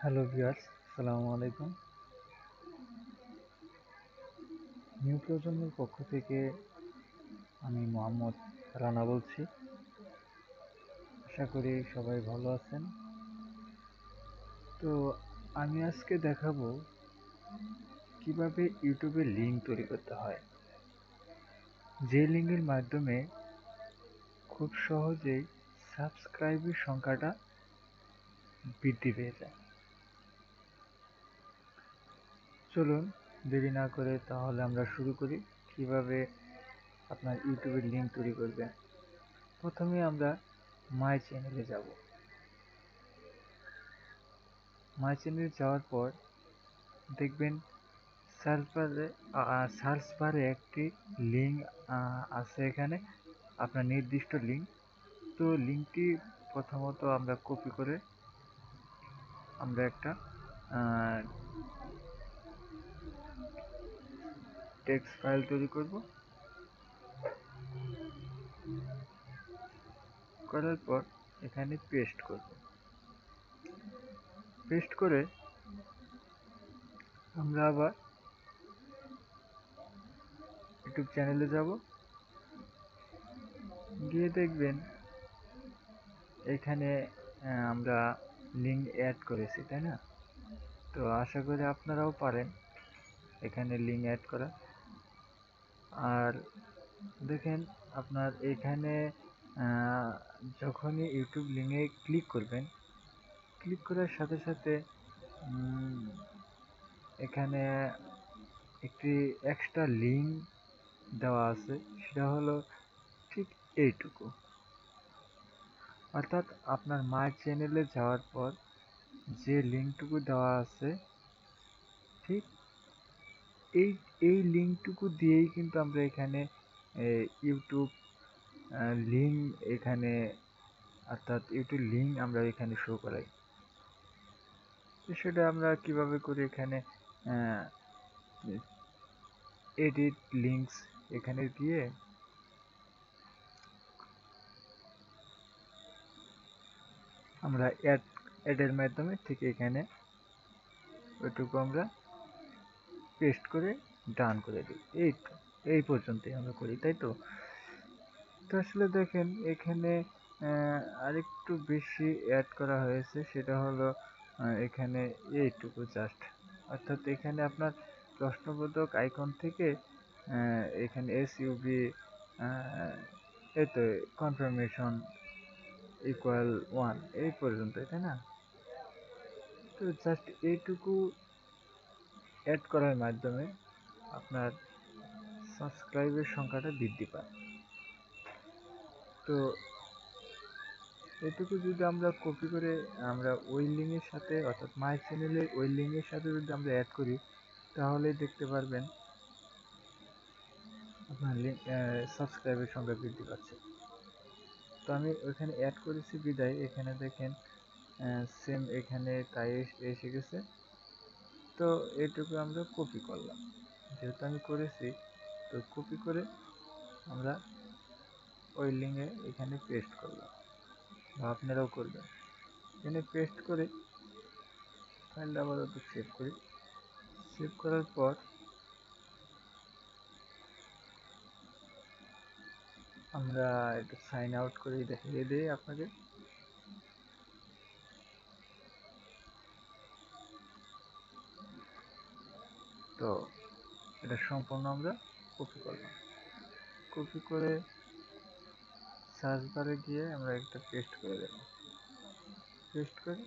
Hello viewers, আসসালামু আলাইকুম। New প্রজন্মের পক্ষ থেকে আমি মোহাম্মদ রানা বলছি। আশা করি সবাই ভালো আছেন। তো আমি আজকে দেখাবো কিভাবে ইউটিউবে লিঙ্ক তৈরি করতে হয়, যে লিঙ্কের মাধ্যমে খুব সহজেই সাবস্ক্রাইবের সংখ্যাটা বৃদ্ধি পেয়ে যায়। চলুন দেরি না করে তাহলে আমরা শুরু করি কিভাবে আপনার ইউটিউবের লিঙ্ক তৈরি করবেন। প্রথমে আমরা মাই চ্যানেলে যাব। মাই চ্যানেলে যাওয়ার পর দেখবেন সার্চ বারে একটি লিঙ্ক আছে, এখানে আপনার নির্দিষ্ট লিঙ্ক। তো লিঙ্কটি প্রথমত আমরা কপি করে আমরা একটা টেক্সট ফাইল তৈরি করব। করার পর এখানে পেস্ট করব। পেস্ট করে আমরা আবার ইউটিউব চ্যানেলে যাব। গিয়ে দেখবেন এখানে আমরা লিঙ্ক অ্যাড করেছি, তাই না? তো আশা করি আপনারাও পারেন এখানে লিঙ্ক অ্যাড করা। আর দেখেন আপনার এখানে যখনই ইউটিউব লিঙ্কে ক্লিক করবেন, ক্লিক করার সাথে সাথে এখানে একটি এক্সট্রা লিঙ্ক দেওয়া আছে, সেটা হলো ঠিক এইটুকু। অর্থাৎ আপনার মাই চ্যানেলে যাওয়ার পর যে লিঙ্কটুকু দেওয়া আছে, ঠিক এই এই লিঙ্কটুকু দিয়েই কিন্তু আমরা এখানে ইউটিউব লিঙ্ক এখানে অর্থাৎ ইউটিউব লিঙ্ক আমরা এখানে শো করাই। সেটা আমরা কিভাবে করি, এখানে এডিট লিঙ্কস এখানে গিয়ে আমরা অ্যাডের মাধ্যমে ঠিক এখানে ওইটুকু আমরা পেস্ট করে ডান করে দিই। এই পর্যন্তই আমরা করি, তাই তো? তো আসলে দেখেন এখানে আরেকটু বেশি অ্যাড করা হয়েছে, সেটা হলো এখানে এইটুকু জাস্ট। অর্থাৎ এখানে আপনার প্রশ্নবোধক আইকন থেকে এখানে এসইউবি এই তো কনফার্মেশন ইকুয়াল 1 এই পর্যন্ত, তাই না? তো জাস্ট এইটুকু অ্যাড করার মাধ্যমে আপনার সাবস্ক্রাইবের সংখ্যাটা বৃদ্ধি পায়। তো এটুকু যদি আমরা কপি করে আমরা ওই লিঙ্কের সাথে, অর্থাৎ মাই চ্যানেলের ওই লিঙ্কের সাথে যদি আমরা অ্যাড করি, তাহলে দেখতে পারবেন আপনার সাবস্ক্রাইবের সংখ্যা বৃদ্ধি পাচ্ছে। তো আমি ওইখানে অ্যাড করেছি বিদায় এখানে দেখেন সেম এখানে তাই এসে গেছে। তো এইটুকু আমরা কপি করলাম, যেহেতু আমি করেছি। তো কপি করে আমরা ওই লিঙ্কে এখানে পেস্ট করলাম, বা আপনারাও করবেন। এখানে পেস্ট করে ফাইলটা আপাতত সেভ করি। সেভ করার পর আমরা একটু সাইন আউট করে দেখিয়ে দিই আপনাকে। তো এটা সম্পূর্ণ আমরা কপি করলাম। কপি করে সার্চ বারে গিয়ে আমরা একটা পেস্ট করে দেব। পেস্ট করে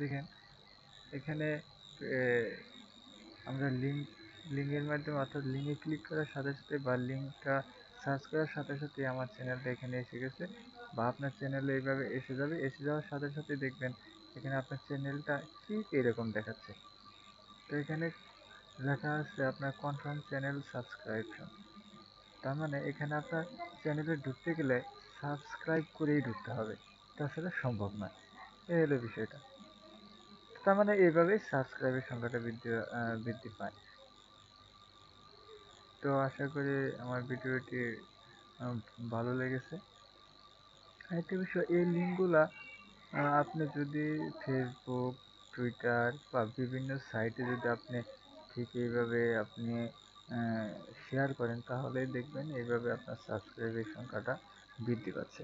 দেখেন এখানে আমরা লিঙ্কের মাধ্যমে, অর্থাৎ লিঙ্কে ক্লিক করার সাথে সাথে বা লিঙ্কটা সার্চ করার সাথে সাথে আমার চ্যানেলটা এখানে এসে গেছে, বা আপনার চ্যানেলে এইভাবে এসে যাবে। এসে যাওয়ার সাথে সাথে দেখবেন এখানে আপনার চ্যানেলটা ঠিক এরকম দেখাচ্ছে। তো এখানে লেখা আছে আপনার কনফার্ম চ্যানেল সাবস্ক্রাইপশন। তার মানে এখানে আপনার চ্যানেলে ঢুকতে গেলে সাবস্ক্রাইব করেই ঢুকতে হবে, তাছাড়া সম্ভব নয়। এই হলো বিষয়টা। তার মানে এইভাবেই সাবস্ক্রাইবের সংখ্যাটা বৃদ্ধি পায়। তো আশা করি আমার ভিডিওটি ভালো লেগেছে। আরেকটা বিষয়, এই লিঙ্কগুলা আপনি যদি ফেসবুক, টুইটার বা বিভিন্ন সাইটে যদি আপনি ঠিক এইভাবে আপনি শেয়ার করেন, তাহলেই দেখবেন এইভাবে আপনার সাবস্ক্রাইবের সংখ্যাটা বৃদ্ধি পাচ্ছে।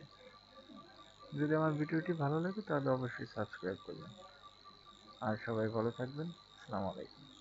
যদি আমার ভিডিওটি ভালো লাগে তাহলে অবশ্যই সাবস্ক্রাইব করবেন। আর সবাই ভালো থাকবেন। আসসালামু আলাইকুম।